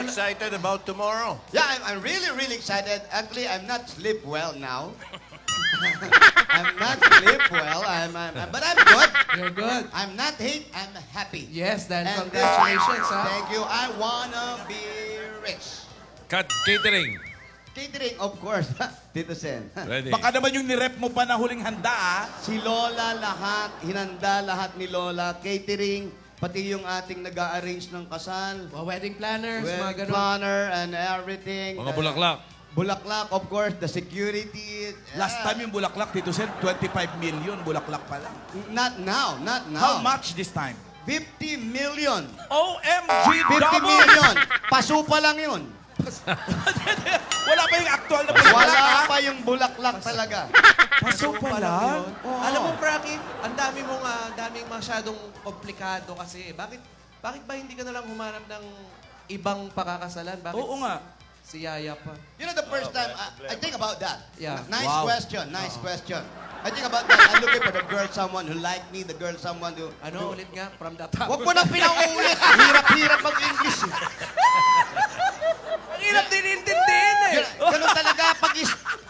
excited about tomorrow? Yeah, I'm really, really excited. Actually, I'm not sleep well now. I'm not sleep well. But I'm good. You're good. I'm not hate. I'm happy. Yes, then And congratulations, ha? Thank you. I wanna be rich. Catering. Catering, of course. Tito Sen. Ready. Baka naman yung nirep mo pa na huling handa, ah. Si Lola lahat, hinanda lahat ni Lola. Catering, pati yung ating nag-a-arrange ng kasal. Wedding planners, mga Wedding ganun. planner and everything. Mga bulaklak. Bulaklak, of course, the security. Last time yung bulaklak, Tito Sen, 25 million bulaklak pa lang. Not now, not now. How much this time? 50 million. OMG, 50 double! million. Paso pa lang yun. Wala pa yung actual na bulaklak, Wala ah. pa yung bulaklak talaga. Paso pa lang? Alam mo, Frankie, ang daming masyadong komplikado kasi. Bakit ba hindi ka na lang humanap ng ibang pakakasalan? Bakit Oo nga. si Yaya pa? You know, the first time, I think about that. Yeah. Nice Wow. question, nice question. I think about that. I'm looking for the girl, someone who like me, the girl, someone who... Ano ulit nga? From the top. Huwag mo nang pinauulit. Hirap-hirap mag-English. Ang hirap din intindihin eh. Ganun talaga.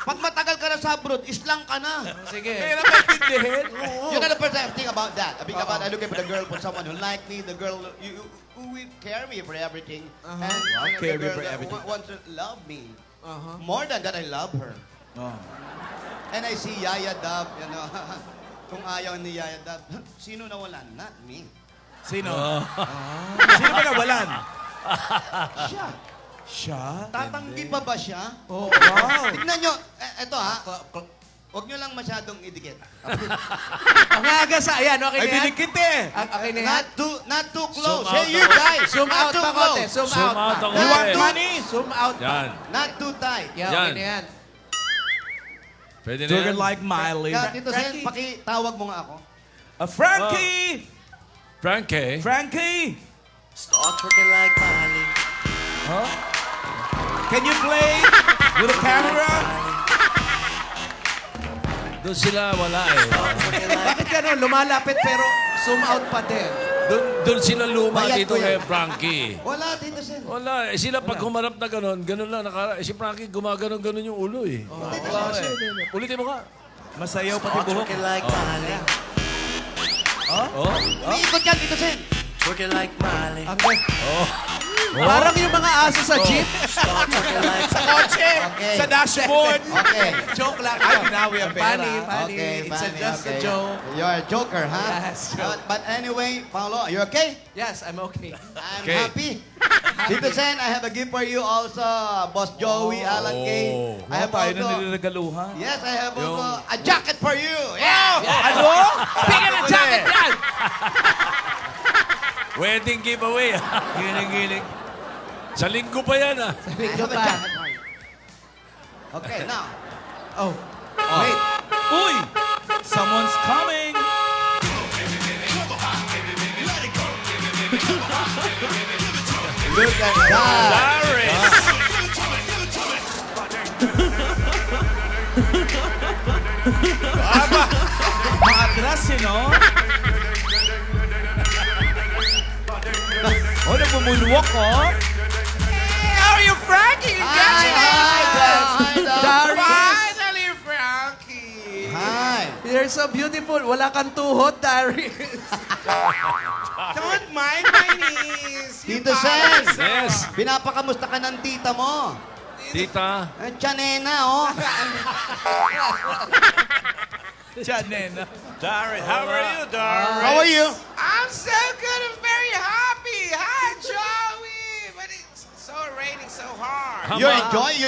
Pag matagal ka na sa abroad, islang ka na. Sige. Kaya naman tindihin. You know, the first time, think about that. I think about I'm looking for the girl, for someone who like me, the girl who will care me for everything. And Wow, the care me girl for that everything. wants to love me. Uh-huh. More than that, I love her. Oh. And I see Yaya Dab, you know. Kung ayaw ni Yaya Dab, sino nawalan? Not me. Sino? Sino ba nawalan? Siya. Siya? Tatanggi pa ba siya? Oh, wow. Tignan nyo. Eto ha. Huwag nyo lang masyadong idikit. Ang aga sa... Ayan, okay Ay, na yan? dinikit eh. Okay na yan? Not too close. Zoom Hey, out you ako. guys. Zoom Not out too pa close. konti. Zoom Zoom out out pa. ako You want eh. money? Zoom out pa. Yan. Not too tight. Yeah, Yan. okay na yan. Pwede na Do yan? you like Miley? Tito Sen, Frankie. pakitawag mo nga ako. Frankie! Frankie. Frankie! Start looking like Miley. Huh? Can you play with a camera? Doon sila wala eh. Bakit ganun? Lumalapit pero zoom out pa din. Doon sila luma Bayad dito ko kay yan. Frankie. Wala, Tito Sen. Wala. Eh, sila pag humarap na gano'n, gano'n lang. Si Frankie gumaganon-ganon yung ulo eh. Wala eh. Ulitin mo ka. Masayaw pati Start buhok. looking like Miley. Oh. Umiikot yan, Tito Sen. Looking like Miley. Parang yung mga aso sa jeep. Start looking like Sa kotse! Okay. Sa dashboard! Okay. Joke lang. Ay, binawi ang pera. Funny, funny. Okay, It's funny, just a okay. joke. You're a joker, huh? Yes, joke. But anyway, Paolo, you okay? Yes, I'm okay. I'm Okay. happy. Tito Sen, I have a gift for you also. Boss Joey, Alan Kay. I have tayo na also... niliragaluhan. Yes, I have also a jacket for you. Yeah! Ano? Bigyan ng jacket yan! Wedding giveaway. Giling-giling. Sa linggo pa yan ah. I Linggo have a pa. jacket for you. Okay, now. Oh. Wait. Uy! Someone's coming! Look at that. Paris! Maatras, eh, no? Oh, nagmumulwak, oh. How are you, Frankie? Hi, hi, Darius! Finally, Frankie! Hi. You're so beautiful. Wala kang tuhod, Darius. Don't mind my knees. You Tito Sen, Yes. pinapakamusta ka ng tita mo. Tita. Tiyanena, oh. Diyan, nena. Darren, how are you, Darren? How are you? I'm so good and very happy. Hi, Joey. But it's so raining so hard. You're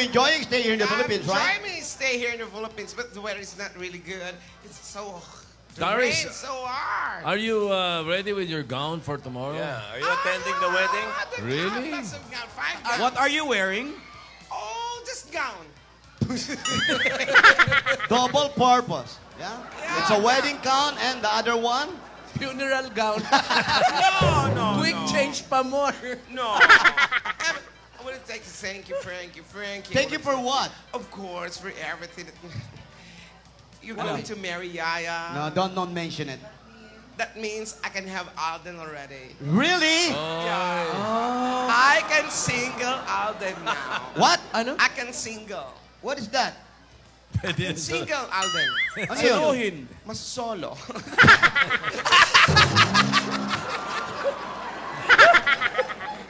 enjoying staying here in the Philippines, right? I'm enjoying stay here in the Philippines, but the weather is not really good. It's so... The Darius, rain's so hard. Are you ready with your gown for tomorrow? Yeah, are you attending the wedding? The Really? Gown, lots of gown, 5 gowns. What are you wearing? Oh, just gown. Double purpose. Yeah? It's a wedding gown and the other one? Funeral gown. No, Quick no. change pa more. No. I want to thank you, Frankie. Thank you for what? Of course, for everything. You're going to marry Yaya. No, don't mention it. that means I can have Alden already. Really? I can single Alden now. What? Ano? I can single. What is that? Single Alden. Ano yun? Saluhin. Mas solo.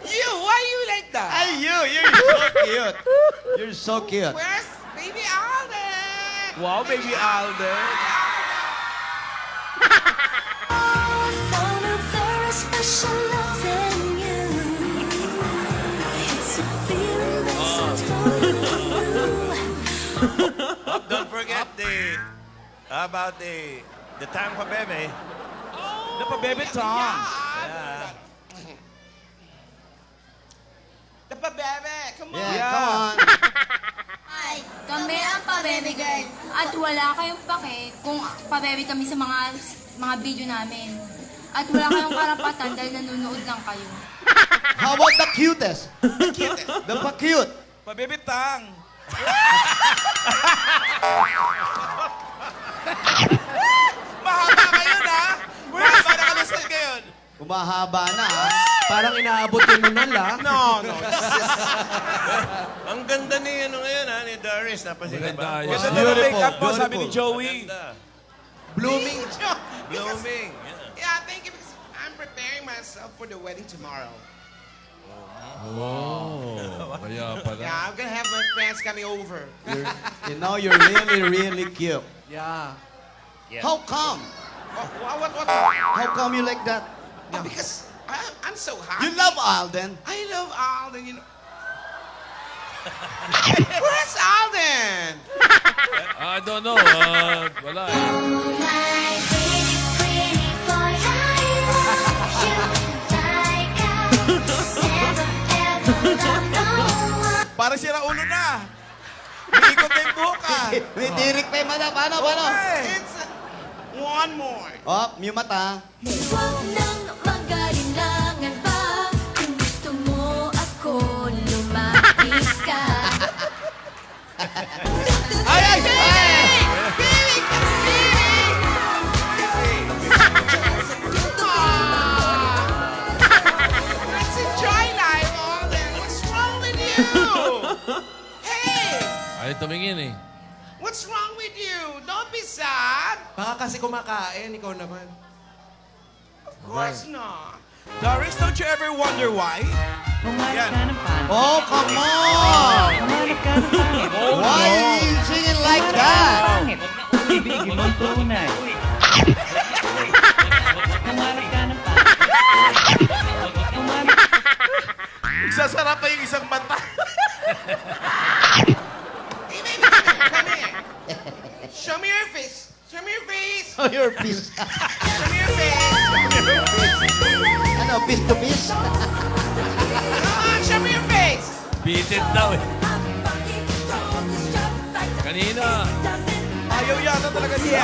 You, why you like that? Ay, you're so cute. You're so cute. Where's baby Alden? Wow, baby Alden. Found a very special love in you. It's a feeling that sounds Don't forget about the Tampa Bebe. The pa-baby Tom. The pabebe, come on. Yeah, come on. Hi, kami ang Pabebe Girl. At wala kayong pake kung pabebe kami sa mga video namin. At wala kayong karapatan dahil nanonood lang kayo. How about the cutest? The pa-cute. Pa-baby Tang. Mahaba kayo na. Mahaba na kalusot ngayon. Umahaba na, ha? Parang inaabot yung nunal, ha? No. Ang ganda ni ano ngayon ha, ni Doris. Napansin ka Maganda ba? yun. Ganda Beautiful, na makeup mo, sabi ni beautiful. Joey. Ganda. Blooming. Blooming. Yeah, thank you because I'm preparing myself for the wedding tomorrow. Kaya pala. Yeah, I'm gonna have my friends coming over. You know, you're really, really cute. Yeah. How come? What? How come you like that? Oh, because I'm so happy. You love Alden. I love Alden, you know. Where's Alden? I don't know. Wala eh. My pretty, pretty boy, I love you like I've never, ever loved no one. Para sira ulo na. Umiikot na yung buhok ah. May tirik pa yung mata. Paano? It's one more. Oh, yung mata. Huwag nang mag-alinlangan pa. Kung gusto mo ako, lumapit ka. Ay! Let's enjoy life, Alden. What's wrong with you? Hey, Ay, tumingin eh. what's wrong with you? Don't be sad. Baka kasi kumakain, ikaw naman. Of course not. Doris, don't you ever wonder why? Yan. Oh, come on! Why are you singing like that? Ibigin mo tunay. Kumarap ka ng Sasarap pa yung isang mata. Hey, baby, come here. Show me your face. Show me your face. Oh, your piece. Show me your face. Ano, piece to piece? Come on, show me your face. Bitit daw eh. Kanina. Ayaw yata talaga niya.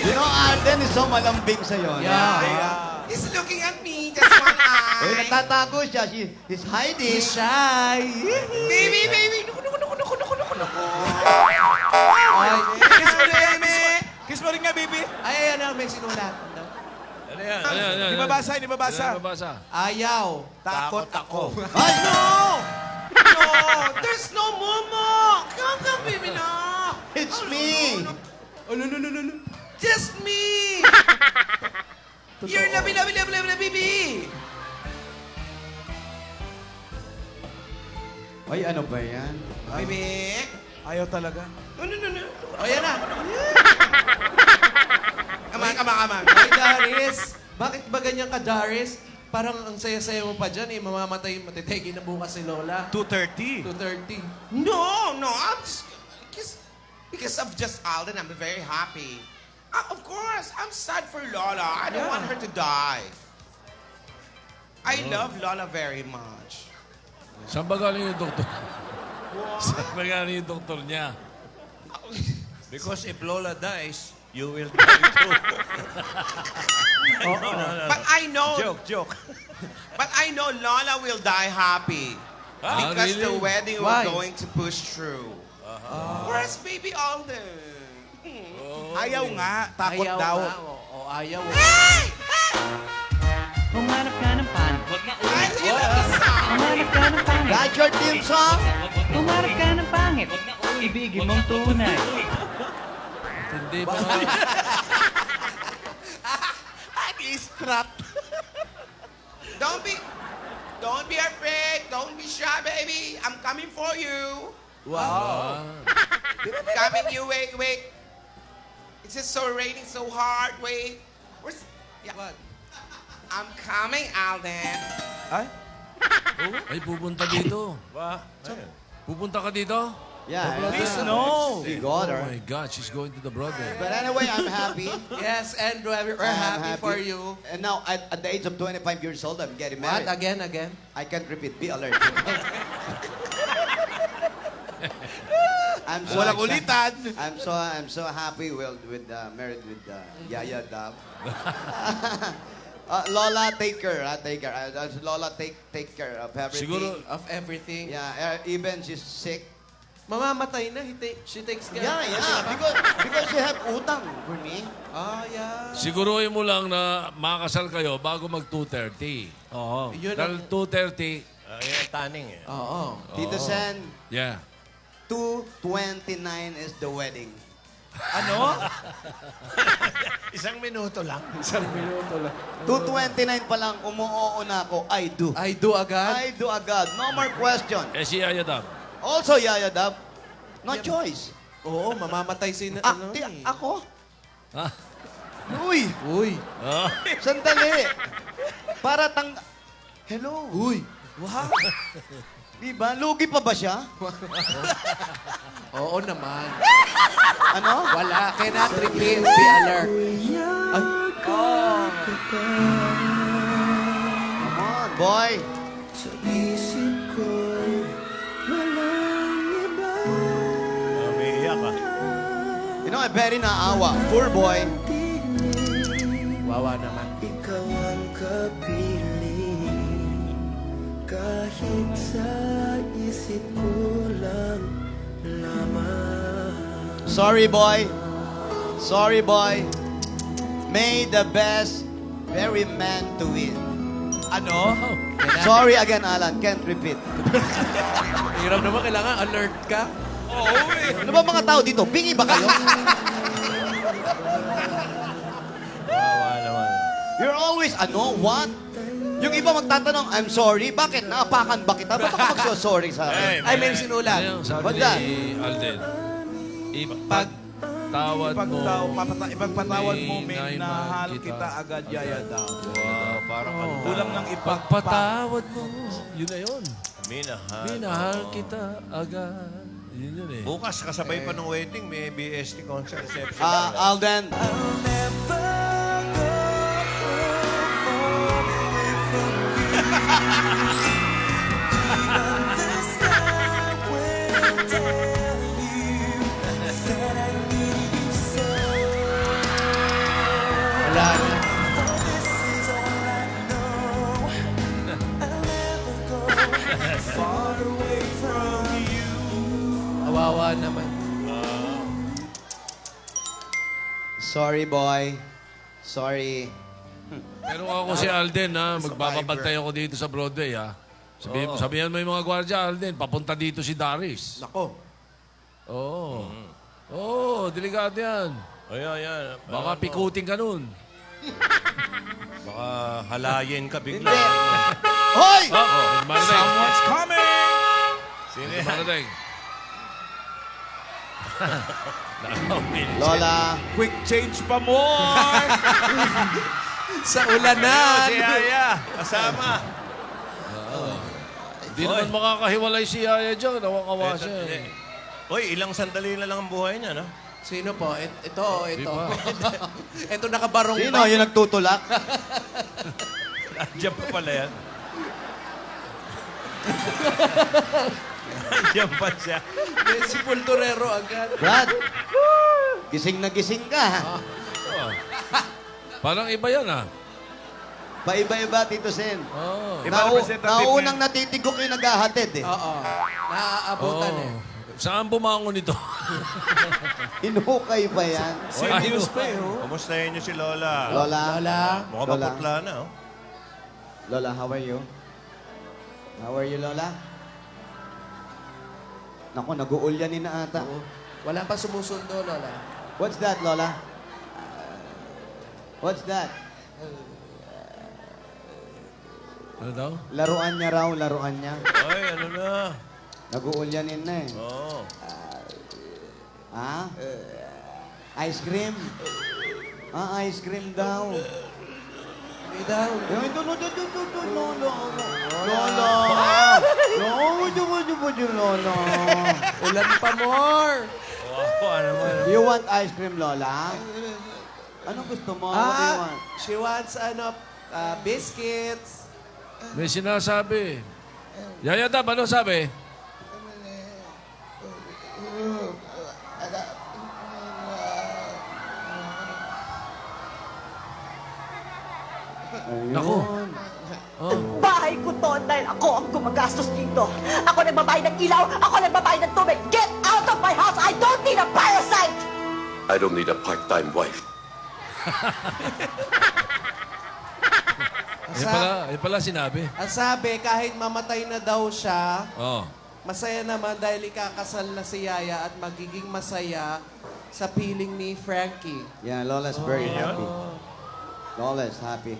You know, Alden is so malambing sa'yo. Yeah. He's looking at me, just one Uy, eye. natatago siya. He's hiding. He's shy. Baby. Nuku. Ay, Kiss mo rin, kiss mo rin nga, baby. ay, ano, may sinulat. Ano yan? Ano yan? Di mabasa, di mabasa. Ano mabasa? Ayaw. Takot ako. Ay, No, there's no momo. Come, baby, no. it's me. Oh, no. Just me. You're lovey, baby. Ay, ano ba yan? Baby. Ayaw talaga. No. O, yan na. Come on. Ay, Darius. Bakit ba ganyan ka, Darius? Parang ang saya-saya mo pa dyan eh. Mamamatay, matitegi na bukas si Lola. 2:30. 2:30. No. I'm just because of just Alden, I'm very happy. Of course, I'm sad for Lola. I don't want her to die. I love Lola very much. Saan ba galing yung doktor? Saan ba galing yung doktor niya? Because if Lola dies, you will die too. But I know, Joke. but I know Lola will die happy Ah, because the really? wedding Why? we're going to push through. Where's baby Alden? Ayaw nga, takot Ayaw daw. nga. O, ayaw. Hey! Humanap ka ng pan. Ay, yun ang song. Humanap ka ng pangit. That's your team song? Humanap ka ng pangit. Ibigin mong tunay. Hindi ba? I-strap. Don't be afraid. Don't be shy, baby. I'm coming for you. Wow. Coming you. Wait. It's just so raining so hard. Wait. Where's... Yeah. What? I'm coming, Alden. Ay? Ay, pupunta dito. Pupunta ka dito? Yeah. Please, no. We got Oh her. my God, she's going to the Broadway. But anyway, I'm happy. Yes, Andrew, we're I'm happy for you. And now, at the age of 25 years old, I'm getting What? married. Again? I can't repeat. Be alert. I'm so Walang ulitan. I'm so happy with married with Yaya Dab. Lola, take care. Take care. Lola, take care of everything. Siguro, Of everything. Yeah, even she's sick. Mamamatay na. She takes care. Yeah. Because she have utang for me. Ah, yeah. siguruhin mo lang na makakasal kayo bago mag 2:30. Oo. Yun Dahil ang... 2:30, Yan ang tanning eh. Oo. Tito Sen, yeah. 2:29 is the wedding. Ano? Isang minuto lang. 2:29 pa lang, umuoo na ako. I do. I do agad. I do agad. No more question. Eh si Yaya Dab. Also, Yaya Dab, no choice. Oo, mamamatay si... Ako? Ah. Uy, Uy. Ah. sandali. Para Hello. Uy. Wow. Diba? Lugi pa ba siya? Oo naman. Ano? Wala. Cannot repeat. Be alert. Ay. Come on, boy. Umiiyak ka. You know, I'm very naawa. Poor boy. Wawa naman. Ikaw ang kapiling kahit sa isip ko lang lamang. Sorry, boy. Sorry, boy. May the best very man to win. Ano? Sorry again, Alan. Can't repeat. Hirap naman. Kailangan alert ka. Oo eh. Ano ba mga tao dito? Bingi ba kayo? Wawa naman. You're always, what? Yung iba magtatanong, I'm sorry. Bakit? Naapakan ba kita? Ba't ako magso-sorry sa akin? Ay, may sinulat. Ayun, sabi What's that? ni Alden. Ipagtawad mo. Ipagpatawad mo, may may nahal kita agad, Yaya daw. Wow, parang ano. Kulang ng Ipagpatawad mo. Yun na yun. Minahal. Minahal kita agad. Yun eh. Bukas, kasabay pa ng wedding, may BST concert reception. Alden, Wala na. Kawawa naman. sorry, boy. Sorry. Pero ako si Alden, ha, magbababantay ako dito sa Broadway, ha. Sabihan mo yung mga gwardiya, Alden, papunta dito si Daris. Nako. Oo. Oo, delikado yan. Ayan. Baka pikutin ka nun. Baka halayin ka bigla. Hindi. Hoy! Marating. Someone's coming! Sino yan? Marating. Lola, Quick change pa more! Sa ulanan. Si Yaya, kasama. Hindi naman makakahiwalay si Yaya dyan. Nawakawa siya. eh. Uy, ilang sandali na lang ang buhay niya, no? Sino po? Ito. ba? Ito nakabarong sino yung nagtutulak? Andiyan pa pala yan. Andiyan pa siya. Si Pulturero agad. Brad, gising na gising ka. Parang iba yan, ha. Paiba-iba, Tito Sen. Oo. Iba representative Naunang natitigok yung naghahatid eh. Oo. Naaabutan eh. Saan bumangon ito? Hinukay pa yan. Serious pa eh, oh. Kumustahin niyo si Lola? Lola. Wala. Mukhang Lola. maputla na, oh. Lola, how are you? How are you, Lola? Naku, nag-uulyanin na ata. Wala pa sumusundo, Lola. What's that, Lola? What's that? Ano daw? Laruan niya raw, laruan niya. Ay, ano na? Nag-uulyanin na eh. Oo. Ha? Ice cream? Ah, ice cream daw. Hindi daw. Lola. Ulan pa more. Wow, naman. Do you want ice cream, Lola? Anong gusto mo? What do you want? She wants, biscuits. May sinasabi. Yaya Dab, ano sabi? Naku. Bahay ko to dahil ako ang gumagastos dito. Ako nagbabayad ng ilaw, ako nagbabayad ng tubig. Get out of my house! I don't need a parasite! I don't need a part-time wife. Yung pala sinabi. Ang sabi, kahit mamatay na daw siya, Oh. masaya naman dahil ikakasal na si Yaya at magiging masaya sa piling ni Frankie. Yeah, Lola's very happy. Lola's happy.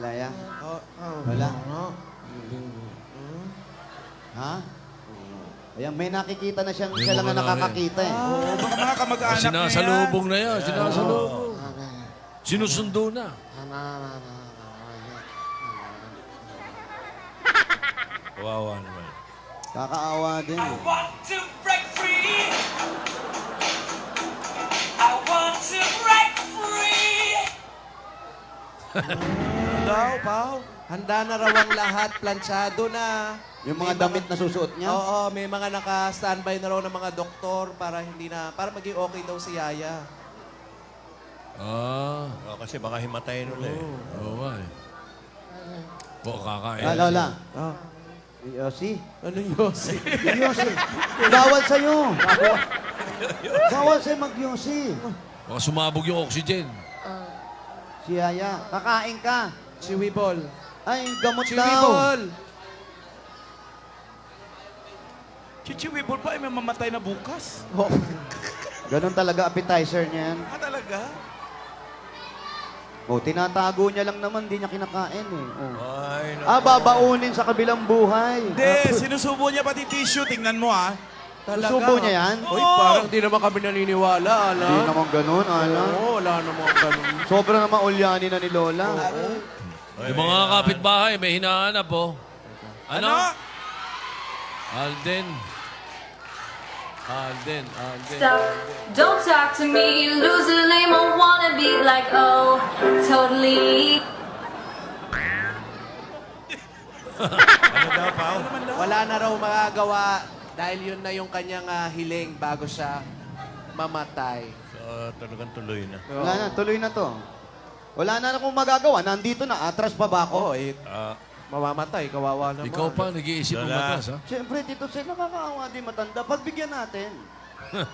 Laya? Lola? Ha? Ayan, may nakikita na siyang siya lang ang nakakakita eh. Baka mga kamag-anak niya yan. Sinasalubong na yan. Sinasalubong. Sinusundo na. Wawa naman. Kakaawa din eh. want to break free. I want to break free. Daw, Pao. Handa na raw ang lahat, planchado na. Yung mga damit na susuot niya. Oo, may mga naka-standby na raw ng mga doktor para para maging okay daw si Yaya. Ah. Oh, kasi baka himatayin ulit. Oo nga eh. Kakain. Lola. Yossi? Anong Yossi? Yossi. Bawal sa'yo. Bawal sa'yo mag-Yossi. Baka sumabog yung oxygen. Si Yaya, kakain ka. Chiwibol. Ay, gamot daw. Chiwibol! Chichiwibol pa, may mamatay na bukas. Ganon talaga appetizer niyan. Ah, talaga? O, tinatago niya lang naman, di niya kinakain eh. Oh. Ay, naku. Babaunin sa kabilang buhay. Hindi, sinusubo niya pati tissue. Tingnan mo, ah. Talaga. Subo niya yan? Uy, parang di naman kami naniniwala, Alan. Hindi naman ganun, Alan. Oo, wala naman ganun. Sobrang naman ulyani na ni Lola. Yung mga kapitbahay, may hinahanap oh. Ano? Alden. Stop, don't talk to me, lose the name, I wanna be like, oh, totally. Ano daw, Pao? Wala na raw magagawa dahil yun na yung kanyang hiling bago siya mamatay. So, talagang tuloy na. Wala na, tuloy na to. Wala na akong magagawa. Nandito na, atras pa ba Oo, ako? mamamatay, kawawa naman. Ikaw pa, nag-iisip ng Lola. matas, ha? Siyempre, dito sila nakakaawa din matanda. Pagbigyan natin.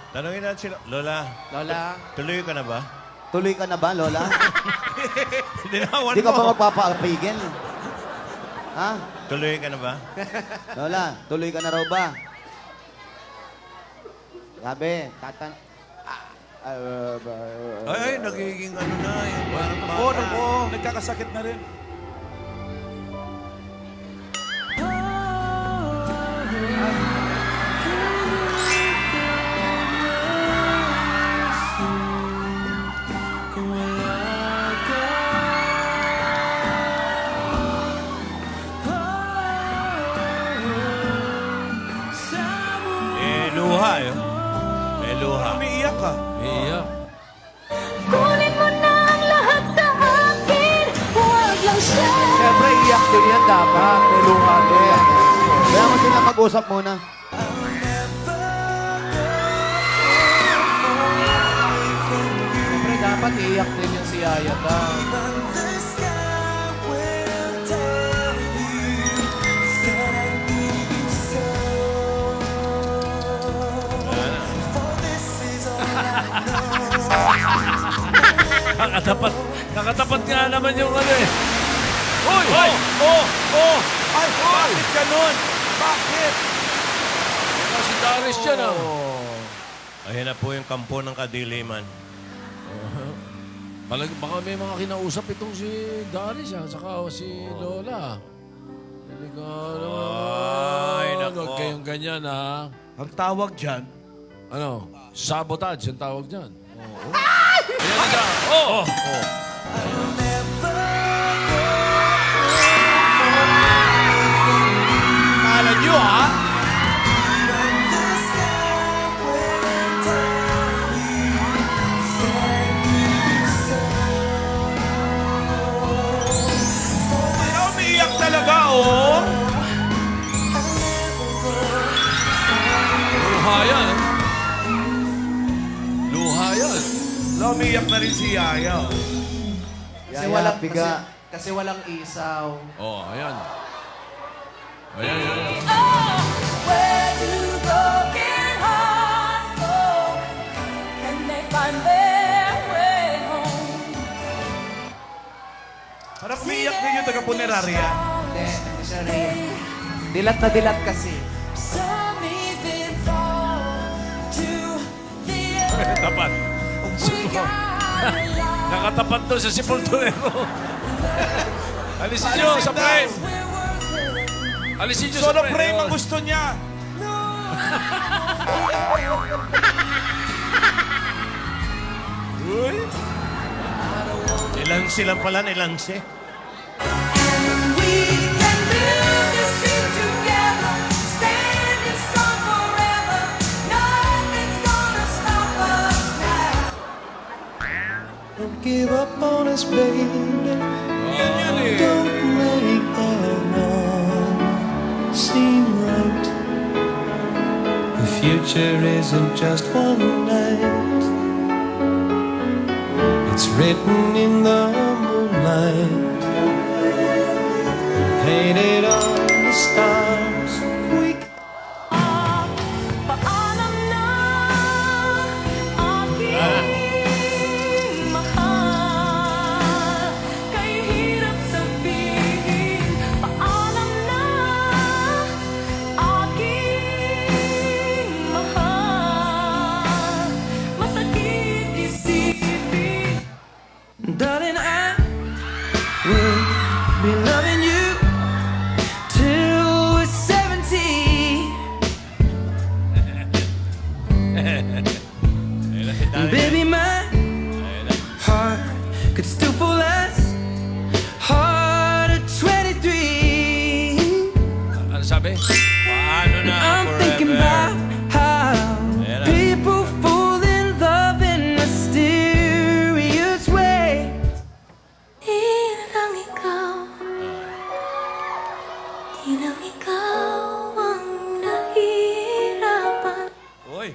Tanungin natin sila. Lola, Lola, tuloy ka na ba? Tuloy ka na ba, Lola? Dinawan Hindi ka mo. ba magpapaapigil? Ha? Tuloy ka na ba? Lola, tuloy ka na raw ba? Sabi, tatan... Ay, nagiging ano na. Yung parang Naku, nagkakasakit na rin. luha eh. May luha. Umiiyak ka. Iyak. Kunin mo na ang lahat sa akin, huwag lang siya. siyempre iyak din yan dapat. May luha din. Kaya mo sila mag-usap muna. Siyempre dapat iyak din yan si Yaya daw. Dapat Nakatapat nga naman yung ano eh. Uy! Ay! Oh! Ay, bakit ganun? Bakit? Si Darius dyan ah. Ayan na po yung kampo ng kadiliman. Baka may mga kinausap itong si Darius ah, saka si Lola. Hindi ka Ay, naman. nako. Huwag kayong ganyan ha. Ang tawag dyan, Ano? Sabotage ang tawag dyan. Ayan na siya. Oh! kala nyo ha? Ay, umiiyak talaga, oh! Luha yan. Luha yan. Umiiyak na rin si Yaya. oh. Kasi walang isaw. Oh, ayan. Ayan, ayan. Where do broken hearts go? Can they find their way home? Parang umiiyak din yung taga-punerarya. Hindi siya rin. Dilat na dilat kasi. Some even fall to the earth. Tapat. We got alive. Nakatapat doon sa Sepulturero. Alisin nyo sa frame. We're worth it. Alisin nyo Solo sa frame. frame ang gusto niya. Uy! Nilang sila pala, nilansi. We can build this dream together, standing strong forever. Nothing's gonna stop us now. Don't give up on us, baby. Yan eh. Don't make the wrong seem right. The future isn't just one night. It's written in the moonlight, painted on the stars. We Paalam na aking mahal. Kay hirap sabihin, paalam na aking mahal. Masakit isipin. Darling, I will be loving you till we're 70. Baby, my heart could still fall as hard at 23. Ano sabi? Paano na I'm thinking about how Ayan na. people fall in love in mysterious ways. Di lang ikaw. Di lang ikaw ang nahihirapan. Uy!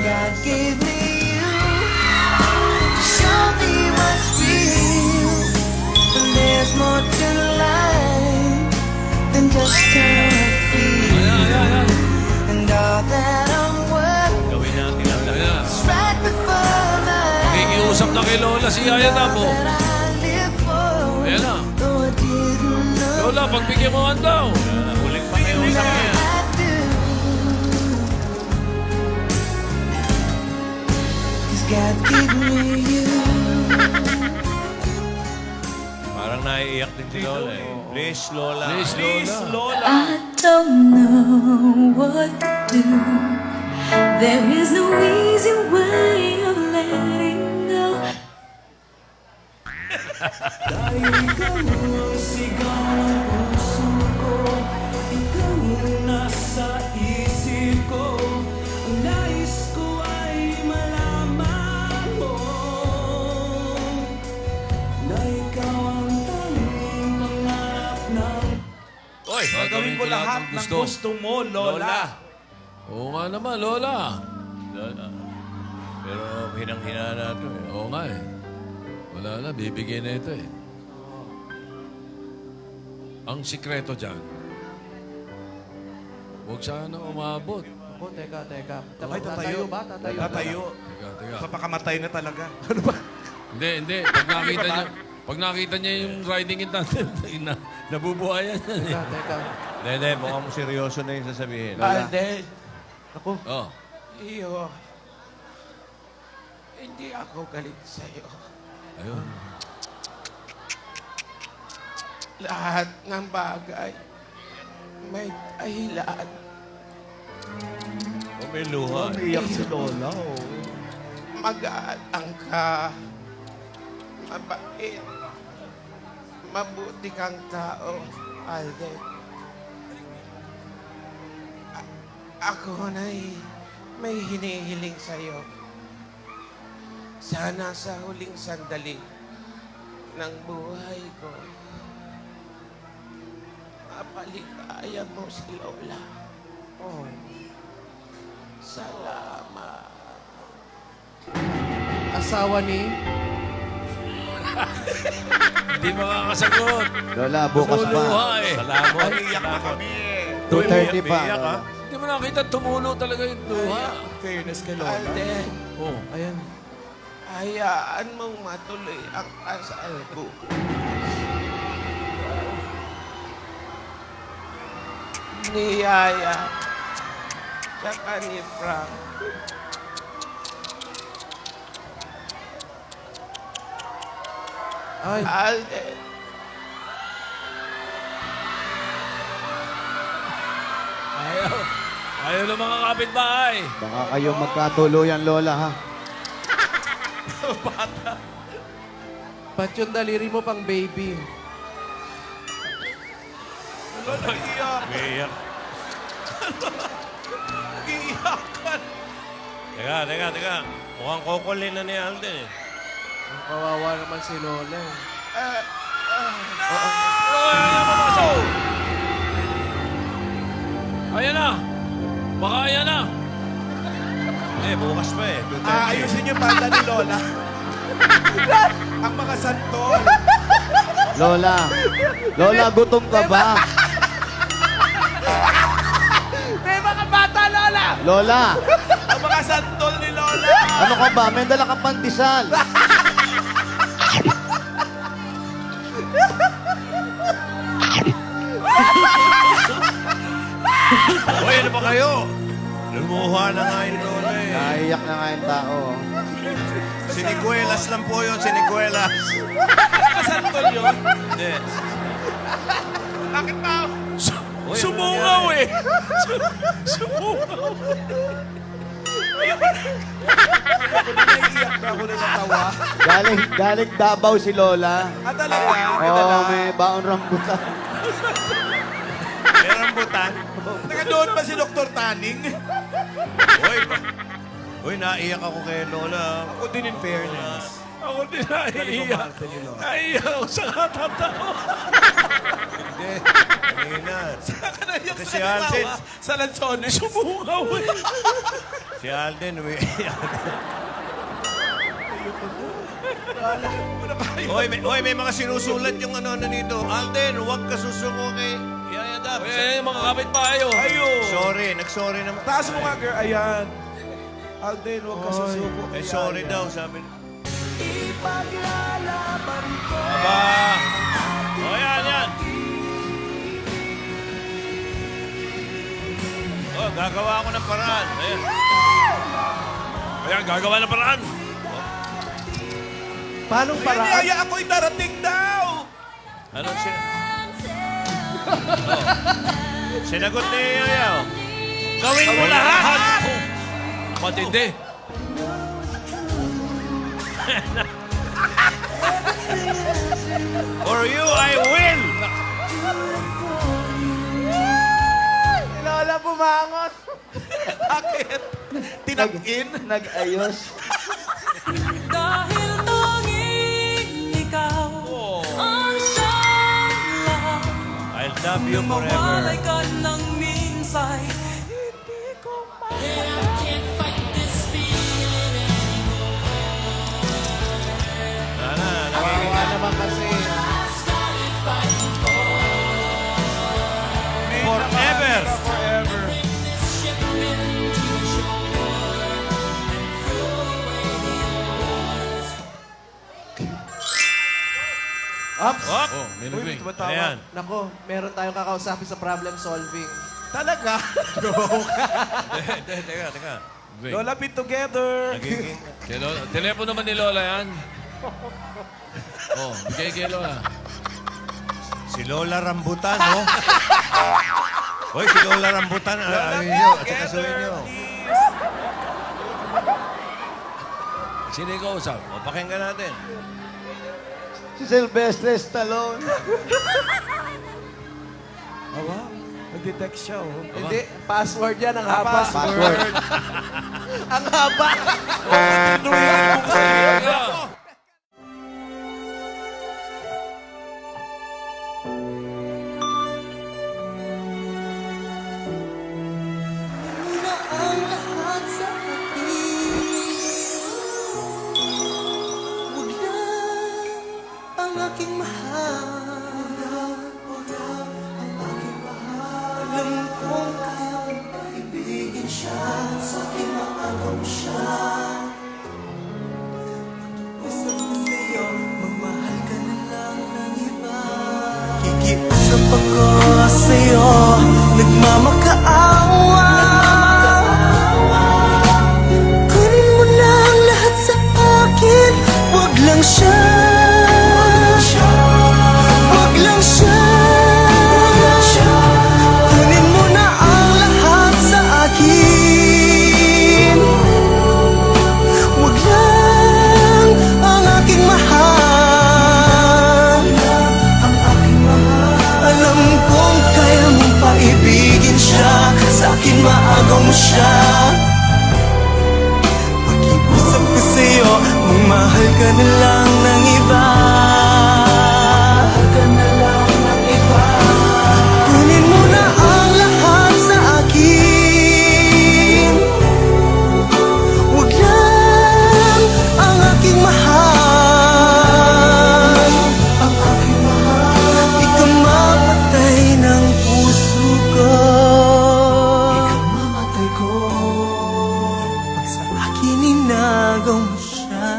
God gave me you to show me what's real. And there's more to life than just how I feel. And all that I'm worth Gawin natin ang lahat. Ayan. is right before my Nakikiusap na kay Lola si Yaya Dabo. that I live for. Ayan na. Though I didn't know Lola, pagbigyan mo man daw. Huling pakiusap niya. I do. 'Cause God gave me you. Parang naiiyak din si Lola eh. Please, Lola. Please, Lola. I don't know what to do. There is no easy way of letting go. Dahil ikaw ang sigaw ng puso ko, ikaw ang nasa isip ko. Ang nais ko ay malaman mo na ikaw ang tanging pangarap ng Oy, Gagawin ko lahat ng gusto mo, Lola. Oo nga naman, Lola. Lola. Pero hinang-hina na ito eh. Oo nga eh. Wala na, bibigyan na ito eh. Ang sikreto dyan, huwag sana umabot. Ako, teka. Ay, tatayo. ba? Tatayo. Tatayo. Teka. Papakamatay na talaga. Hindi. Pag nakita niya yung riding in tandem, nabubuhayan. Teka. Hindi, mukhang seryoso na yung sasabihin. Alden, Oh. iyo. Hindi ako galit sa'yo. Ayun. Lahat ng bagay may dahilan. May luha. Iyak si Lola. Magaang ka. Mabait. Mabuti kang tao, Alden. Ako may hinihiling sa'yo. Sana sa huling sandali ng buhay ko, mapaligaya mo si Lola. Oh, salamat. Asawa ni... Hindi makakasagot. Lola, bukas pa. Luha eh. Salamat. Iyak na kami. 2:30 pa. Iyak, ha? Hindi mo nakita, tumulo talaga yung luha. Fairness kay Lola. Alden, Oh. Ayan. hayaan mong matuloy ang kasal ko. Ni Yaya, tsaka ni Frank. Ay, Alden, Ayaw ng mga kapitbahay. Baka kayo magkatuluyan, Lola, ha? ba't yung daliri mo pang baby? Lola, iyak. Umiiyak. Iyakan. Teka. Mukhang kokolin na ni Alden eh. Ang kawawa naman si Lola. Ayan na. Baka ayan na. Bukas pa eh. Ayusin yung banda ni Lola. Ang mga santol. Lola, gutom ka ba? May mga bata, Lola! Lola, Ang mga santol ni Lola. ano ka ba? May dala ka pandesal. Hoy, ano ba kayo? Lumuha na nga yung lola eh. Naiyak na nga yung tao. Siniguelas lang po yun, siniguelas. Santol yun. Hindi. Bakit ba? Hoy, ano Sumungaw nangyari? eh. Sumungaw. Naiiyak na ako na natawa. Galing Davao si Lola. Talaga? Oo, may baon rambutan. May rambutan. Taga doon ba si Dr. Taning? Hoy, naiyak ako kay Lola. Ako din in fairness. Ako din naiiyak. Naiiyak ako sa katatawa. Hindi. Kanina. Kasi si Alden, Sa Lanzones. Sumungaw eh. si Alden, umiiyak. Hoy, may mga sinusulat yung ano nito. Alden, huwag ka susuko kay Yaya Dab. Eh, mga kapitbahay oh. Ayo. Sorry, nagsorry naman. Taas mo nga, girl. Ayan. Alden, huwag ka susuko. Eh, sorry daw, sabi. Ipaglalaban ko. Aba! O, yan. Oh, gagawa ako ng paraan. Ayan. Ayan, gagawa ng paraan. Paano Ayan, Yaya, ako'y darating daw. Ano siya? Sinagot ni Yaya. oh. Gawin mo lahat. Matindi. For you, I will! Lola, bumangon. Bakit? Tinag-in? Nag-ayos. Dahil tanging ikaw ang siyang lahat. I'll love you forever. Mawalay ka ng minsay. Hindi ko Sana, Kawawa naman kasi. forever! Forever. Ops! Oh, may nag-ring. Ayan. Nako, meron tayong kakausapin sa problem solving. Talaga? Teka. Ring. Lola, be together. Nagiging... Kay Lola. Telepono naman ni Lola yan. Oh, bigay kay Lola. Si Lola Rambutan, no? Hoy, si Lola Rambutan, ayun nyo, at saka suhin nyo. Sino yung kausap? O, pakinggan natin. Si Sylvester Stallone. Awa, nag-detect siya, oh. Hindi, password yan. Ang haba. Password. Ang haba. na ang lahat sa akin. Huwag lang ang aking mahal. Ang aking mahal. Alam kong kaya mong paibigin siya. Sa aking maagaw siya. Usap ko sa'yo, magmahal ka na lang ng iba. Kikiusap ako sa'yo, nagmamakaawa. Kunin mo na ang lahat sa akin, wag lang siya. Wag lang siya. Kunin mo na ang lahat sa akin. Wag lang ang aking mahal. Alam kong kaya mong paibigin siya. Sa akin maagaw mo siya. Pakiusap ko sa'yo, magmahal ka na lang ng iba. Kunin mo na ang lahat sa akin. Wag lang ang aking mahal. Ang aking mahal. Ikaw mamatay ng puso ko. Ikaw mamatay ko. Pag sa akin inagaw mo siya.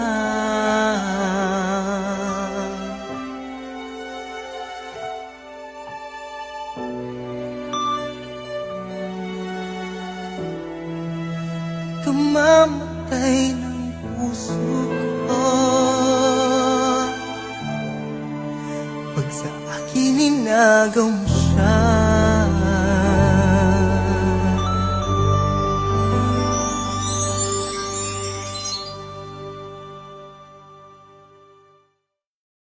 Kamamatay ng puso ko. Pag sa akin inagaw mo